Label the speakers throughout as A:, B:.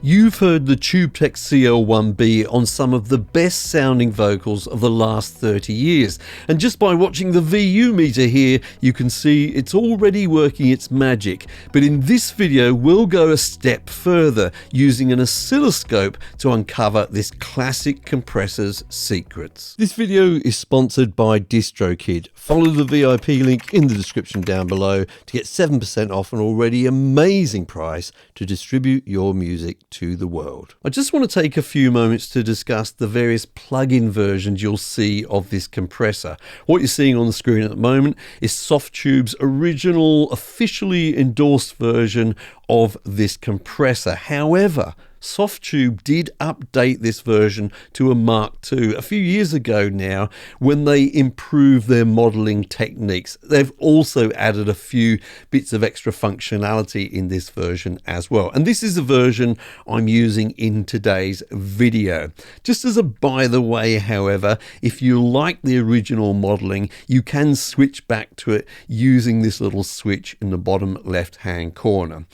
A: You've heard the TubeTech CL1B on some of the best sounding vocals of the last 30 years. And just by watching the VU meter here, you can see it's already working its magic. But in this video, we'll go a step further using an oscilloscope to uncover this classic compressor's secrets. This video is sponsored by DistroKid. Follow the VIP link in the description down below to get 7% off an already amazing price to distribute your music to the world. I just want to take a few moments to discuss the various plug-in versions you'll see of this compressor. What you're seeing on the screen at the moment is Softtube's original, officially endorsed version of this compressor. However, Softube did update this version to a Mark II a few years ago now when they improved their modeling techniques. They've also added a few bits of extra functionality in this version as well. And this is the version I'm using in today's video. Just as a by the way, however, if you like the original modeling, you can switch back to it using this little switch in the bottom left-hand corner.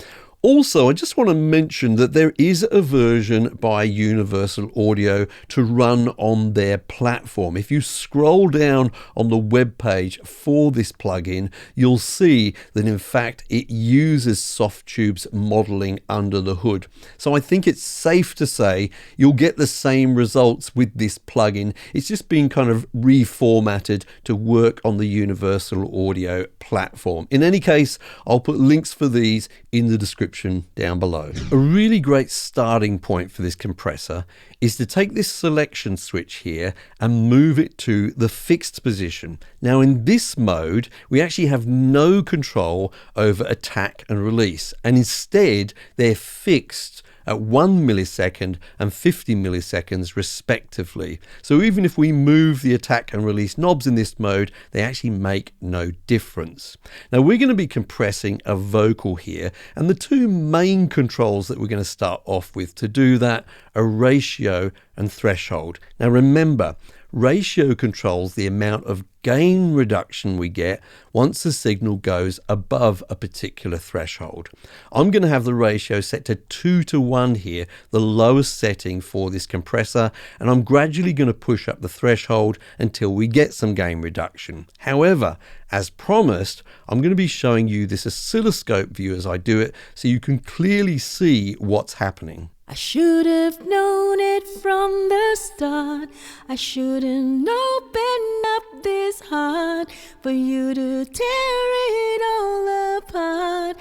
A: Also, I just want to mention that there is a version by Universal Audio to run on their platform. If you scroll down on the web page for this plugin, you'll see that in fact it uses Softtube's modeling under the hood. So I think it's safe to say you'll get the same results with this plugin. It's just been kind of reformatted to work on the Universal Audio platform. In any case, I'll put links for these in the description down below. A really great starting point for this compressor is to take this selection switch here and move it to the fixed position. Now in this mode, we actually have no control over attack and release, and instead they're fixed at 1 millisecond and 50 milliseconds respectively. So even if we move the attack and release knobs in this mode, they actually make no difference. Now we're going to be compressing a vocal here, and the two main controls that we're going to start off with to do that are ratio and threshold. Now remember, ratio controls the amount of gain reduction we get once the signal goes above a particular threshold. I'm going to have the ratio set to 2:1 here, the lowest setting for this compressor, and I'm gradually going to push up the threshold until we get some gain reduction. However, as promised, I'm going to be showing you this oscilloscope view as I do it so you can clearly see what's happening.
B: I should have known it from the start. I shouldn't open up this heart for you to tear it all apart.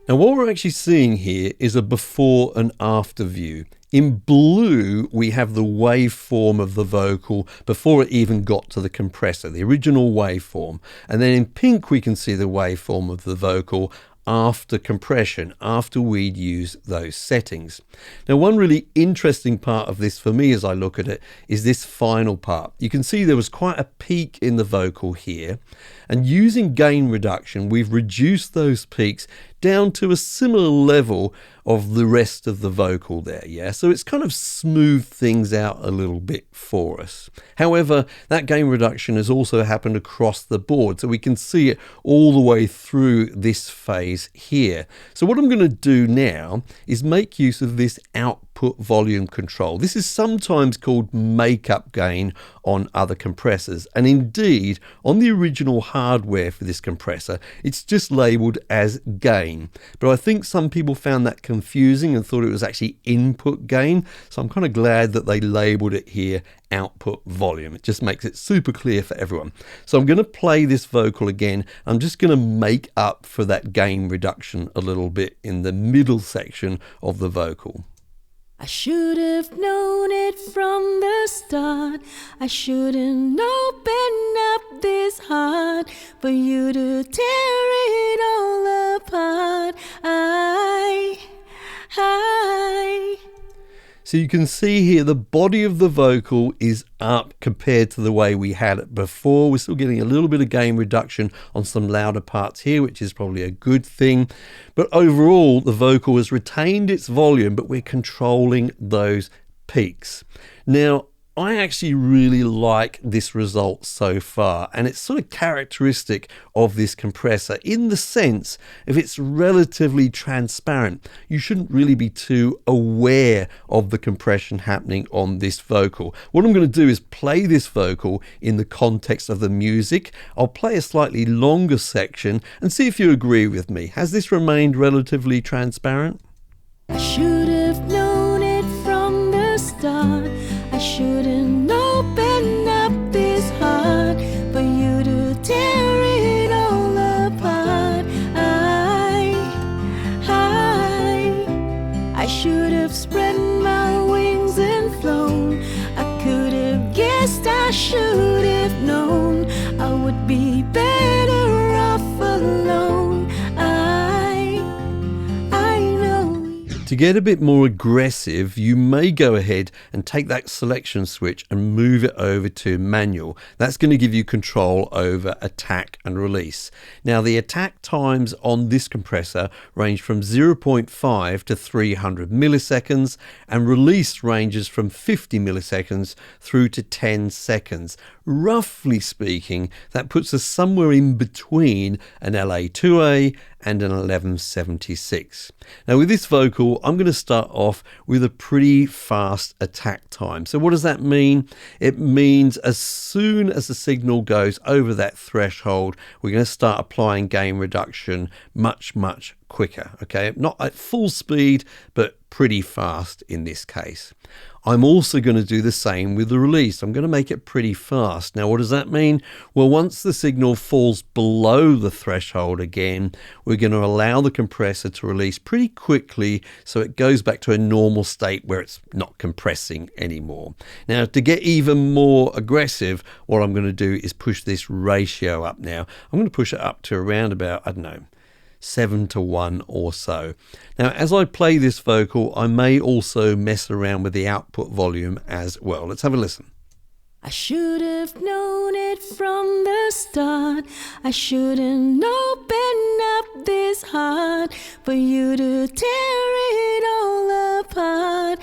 A: Now what we're actually seeing here is a before and after view. In blue, we have the waveform of the vocal before it even got to the compressor, the original waveform. And then in pink, we can see the waveform of the vocal after compression, after we'd use those settings. Now one really interesting part of this for me as I look at it is this final part. You can see there was quite a peak in the vocal here, and using gain reduction we've reduced those peaks down to a similar level of the rest of the vocal there, yeah? So it's kind of smoothed things out a little bit for us. However, that gain reduction has also happened across the board, so we can see it all the way through this phase here. So what I'm going to do now is make use of this output volume control. This is sometimes called makeup gain on other compressors, and indeed on the original hardware for this compressor it's just labeled as gain, but I think some people found that confusing and thought it was actually input gain, so I'm kind of glad that they labeled it here output volume. It just makes it super clear for everyone. So I'm going to play this vocal again. I'm just going to make up for that gain reduction a little bit in the middle section of the vocal.
B: I should have known it from the start. I shouldn't open up this heart for you to tear it all apart.
A: So you can see here the body of the vocal is up compared to the way we had it before. We're still getting a little bit of gain reduction on some louder parts here, which is probably a good thing. But overall, the vocal has retained its volume, but we're controlling those peaks. Now, I actually really like this result so far, and it's sort of characteristic of this compressor in the sense if it's relatively transparent. You shouldn't really be too aware of the compression happening on this vocal. What I'm going to do is play this vocal in the context of the music. I'll play a slightly longer section and see if you agree with me. Has this remained relatively transparent?
B: I should have known it from the start. I shouldn't open up this heart for you to tear it all apart. I should have spread my wings and flown. I could have guessed, I should have known I would be better off alone. I know.
A: To get a bit more aggressive, you may go ahead and take that selection switch and move it over to manual. That's going to give you control over attack and release. Now, the attack times on this compressor range from 0.5 to 300 milliseconds, and release ranges from 50 milliseconds through to 10 seconds. Roughly speaking, that puts us somewhere in between an LA2A and an 1176. Now with this vocal, I'm going to start off with a pretty fast attack time. So what does that mean? It means as soon as the signal goes over that threshold, we're going to start applying gain reduction much quicker. Okay, not at full speed, but pretty fast in this case. I'm also going to do the same with the release. I'm going to make it pretty fast. Now, what does that mean? Well, once the signal falls below the threshold again, we're going to allow the compressor to release pretty quickly so it goes back to a normal state where it's not compressing anymore. Now, to get even more aggressive, what I'm going to do is push this ratio up now. I'm going to push it up to around about, I don't know, 7:1 or so. Now, as I play this vocal, I may also mess around with the output volume as well. Let's have a listen.
B: I should have known it from the start. I shouldn't open up this heart for you to tear it all apart.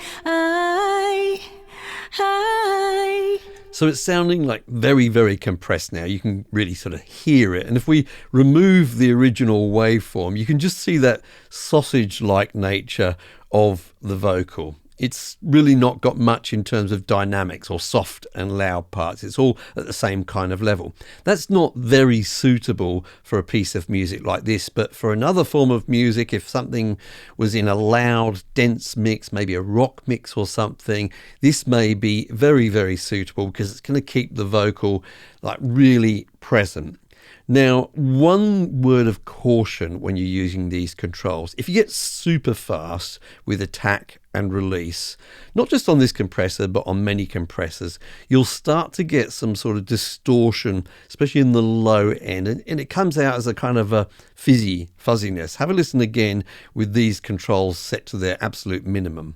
A: So it's sounding like very compressed now. You can really sort of hear it. And if we remove the original waveform, you can just see that sausage-like nature of the vocal. It's really not got much in terms of dynamics or soft and loud parts. It's all at the same kind of level. That's not very suitable for a piece of music like this, but for another form of music, if something was in a loud, dense mix, maybe a rock mix or something, this may be very suitable because it's going to keep the vocal like really present. Now, one word of caution when you're using these controls: if you get super fast with attack and release, not just on this compressor, but on many compressors, you'll start to get some sort of distortion, especially in the low end, and it comes out as a kind of a fuzziness. Have a listen again with these controls set to their absolute minimum.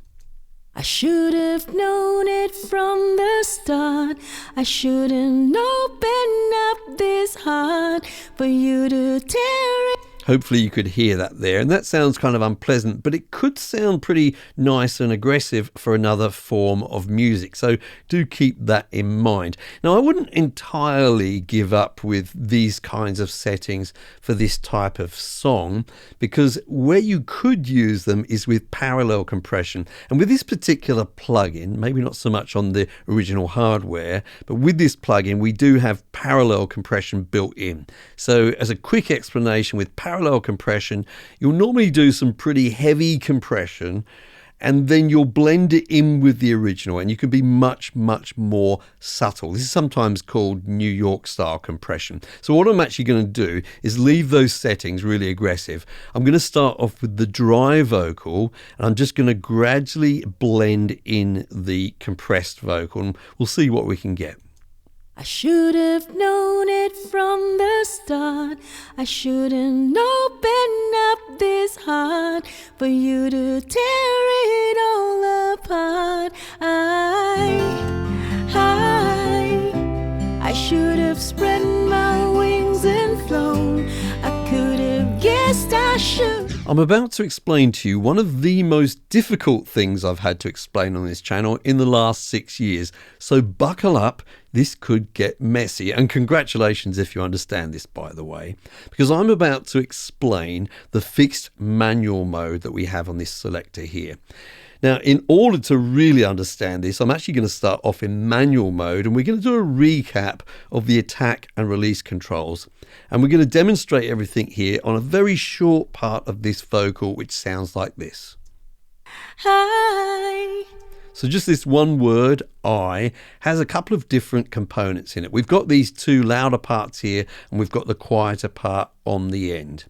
B: I should have known it from the start. I shouldn't open up this heart for you to tear it.
A: Hopefully you could hear that there, and that sounds kind of unpleasant, but it could sound pretty nice and aggressive for another form of music, so do keep that in mind. Now, I wouldn't entirely give up with these kinds of settings for this type of song, because where you could use them is with parallel compression. And with this particular plugin, maybe not so much on the original hardware, but with this plugin we do have parallel compression built in. So as a quick explanation, with parallel compression, you'll normally do some pretty heavy compression and then you'll blend it in with the original, and you can be much more subtle. This is sometimes called New York style compression. So what I'm actually going to do is leave those settings really aggressive. I'm going to start off with the dry vocal, and I'm just going to gradually blend in the compressed vocal, and we'll see what we can get.
B: I should have known it from the start. I shouldn't open up this heart for you to tear it all apart. I should have spread my wings and flown. I could have guessed, I should.
A: I'm about to explain to you one of the most difficult things I've had to explain on this channel in the last 6 years. So buckle up, this could get messy. And congratulations if you understand this, by the way, because I'm about to explain the fixed manual mode that we have on this selector here. Now, in order to really understand this, I'm actually going to start off in manual mode, and we're going to do a recap of the attack and release controls. And we're going to demonstrate everything here on a very short part of this vocal, which sounds like this.
B: Hi.
A: So just this one word, I, has a couple of different components in it. We've got these two louder parts here, and we've got the quieter part on the end.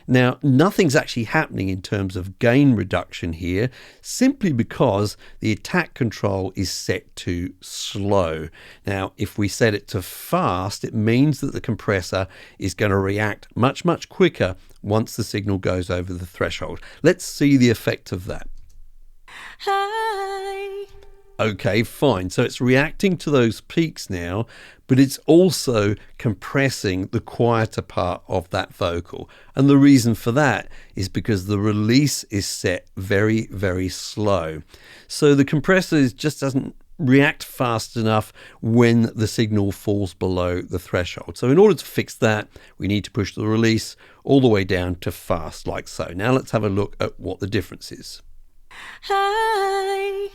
A: Now, nothing's actually happening in terms of gain reduction here, simply because the attack control is set to slow. Now, if we set it to fast, it means that the compressor is going to react much, much quicker once the signal goes over the threshold. Let's see the effect of that.
B: Hi.
A: Okay, fine. So it's reacting to those peaks now, but it's also compressing the quieter part of that vocal. And the reason for that is because the release is set very, very slow. So the compressor just doesn't react fast enough when the signal falls below the threshold. So in order to fix that, we need to push the release all the way down to fast, like so. Now let's have a look at what the difference is.
B: Hi.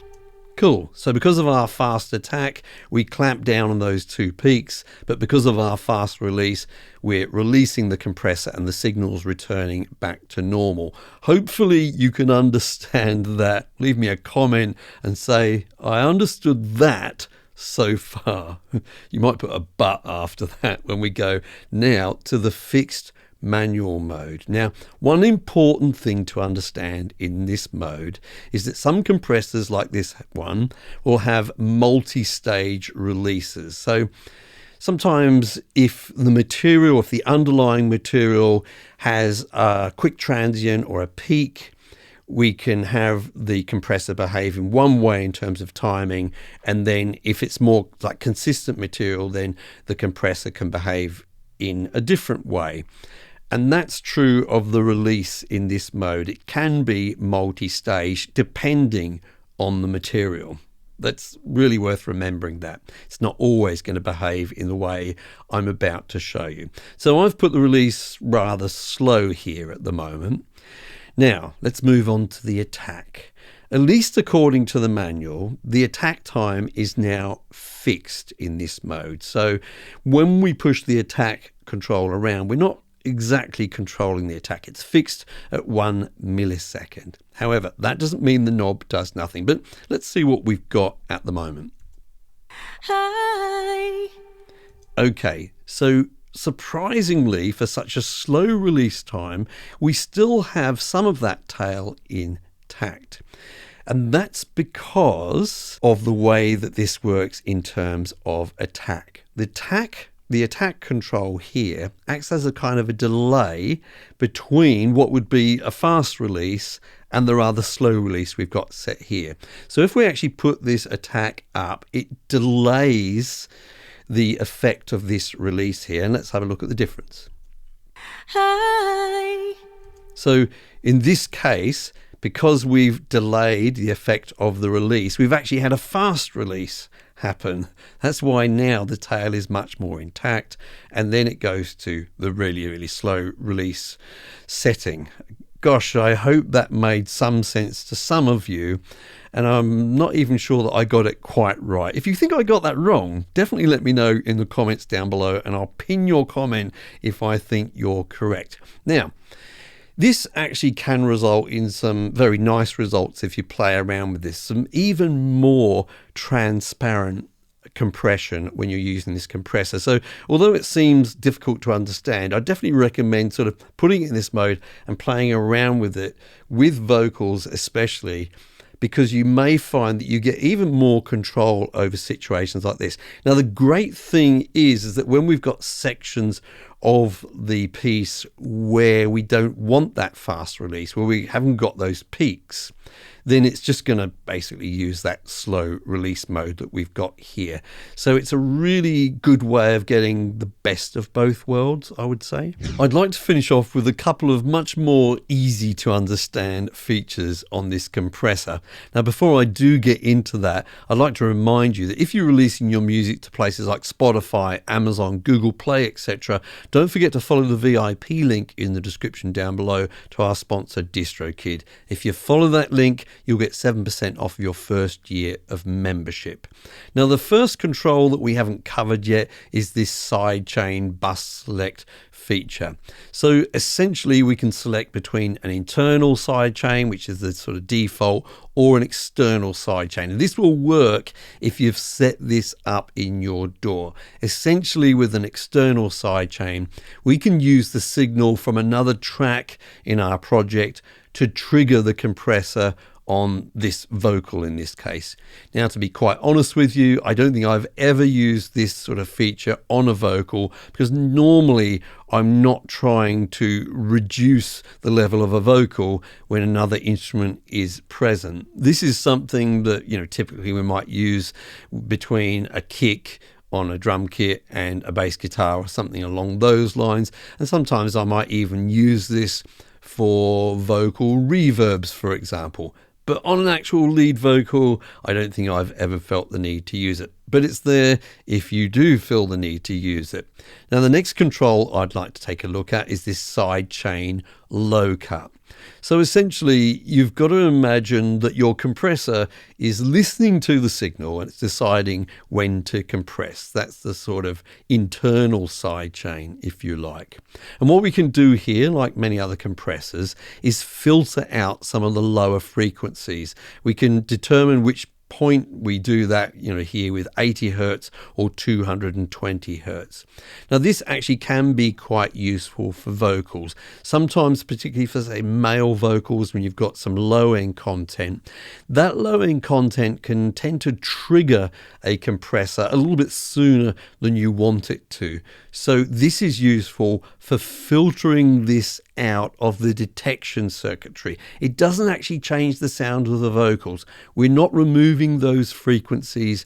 A: Cool. So because of our fast attack, we clamp down on those two peaks, but because of our fast release, we're releasing the compressor and the signal's returning back to normal. Hopefully you can understand that. Leave me a comment and say, I understood that so far. You might put a but after that when we go now to the fixed manual mode. Now, one important thing to understand in this mode is that some compressors like this one will have multi-stage releases. So sometimes if the underlying material has a quick transient or a peak, we can have the compressor behave in one way in terms of timing, and then if it's more like consistent material, then the compressor can behave in a different way. And that's true of the release in this mode. It can be multi-stage depending on the material. That's really worth remembering that. It's not always going to behave in the way I'm about to show you. So I've put the release rather slow here at the moment. Now, let's move on to the attack. At least according to the manual, the attack time is now fixed in this mode. So when we push the attack control around, we're not exactly controlling the attack. It's fixed at 1 millisecond. However, that doesn't mean the knob does nothing, but let's see what we've got at the moment.
B: Hi.
A: Okay, so surprisingly, for such a slow release time, we still have some of that tail intact. And that's because of the way that this works in terms of attack. The attack control here acts as a kind of a delay between what would be a fast release and the rather slow release we've got set here. So if we actually put this attack up, it delays the effect of this release here. And let's have a look at the difference.
B: Hi.
A: So in this case, because we've delayed the effect of the release, we've actually had a fast release happen. That's why now the tail is much more intact, and then it goes to the really, really slow release setting. Gosh, I hope that made some sense to some of you, and I'm not even sure that I got it quite right. If you think I got that wrong, definitely let me know in the comments down below, and I'll pin your comment if I think you're correct. Now, this actually can result in some very nice results if you play around with this, some even more transparent compression when you're using this compressor. So although it seems difficult to understand, I definitely recommend sort of putting it in this mode and playing around with it, with vocals especially, because you may find that you get even more control over situations like this. Now, the great thing is that when we've got sections of the piece where we don't want that fast release, where we haven't got those peaks, then it's just going to basically use that slow release mode that we've got here. So it's a really good way of getting the best of both worlds, I would say. I'd like to finish off with a couple of much more easy to understand features on this compressor. Now, before I do get into that, I'd like to remind you that if you're releasing your music to places like Spotify, Amazon, Google Play, etc., don't forget to follow the VIP link in the description down below to our sponsor DistroKid. If you follow that link, you'll get 7% off your first year of membership. Now, the first control that we haven't covered yet is this sidechain bus select feature. So essentially we can select between an internal sidechain, which is the sort of default, or an external sidechain. And this will work if you've set this up in your DAW. Essentially, with an external sidechain, we can use the signal from another track in our project to trigger the compressor on this vocal in this case. Now, to be quite honest with you, I don't think I've ever used this sort of feature on a vocal, because normally I'm not trying to reduce the level of a vocal when another instrument is present. This is something that, typically we might use between a kick on a drum kit and a bass guitar or something along those lines. And sometimes I might even use this for vocal reverbs, for example. But on an actual lead vocal, I don't think I've ever felt the need to use it. But it's there if you do feel the need to use it. Now, the next control I'd like to take a look at is this sidechain low cut. So essentially, you've got to imagine that your compressor is listening to the signal and it's deciding when to compress. That's the sort of internal sidechain, if you like. And what we can do here, like many other compressors, is filter out some of the lower frequencies. We can determine which point we do that, here with 80 hertz or 220 hertz. Now, this actually can be quite useful for vocals. Sometimes, particularly for, say, male vocals, when you've got some low-end content, that low-end content can tend to trigger a compressor a little bit sooner than you want it to. So this is useful for filtering this out of the detection circuitry. It doesn't actually change the sound of the vocals. We're not removing those frequencies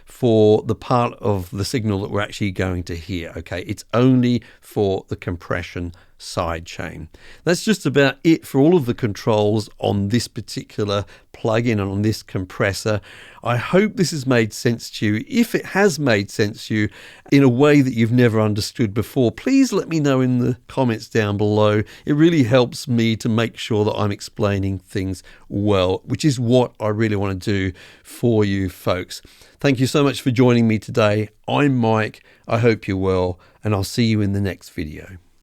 A: for the part of the signal that we're actually going to hear. Okay, it's only for the compression sidechain. That's just about it for all of the controls on this particular plugin and on this compressor. I hope this has made sense to you. If it has made sense to you in a way that you've never understood before, please let me know in the comments down below. It really helps me to make sure that I'm explaining things well, which is what I really want to do for you folks. Thank you so much for joining me today. I'm Mike. I hope you're well, and I'll see you in the next video.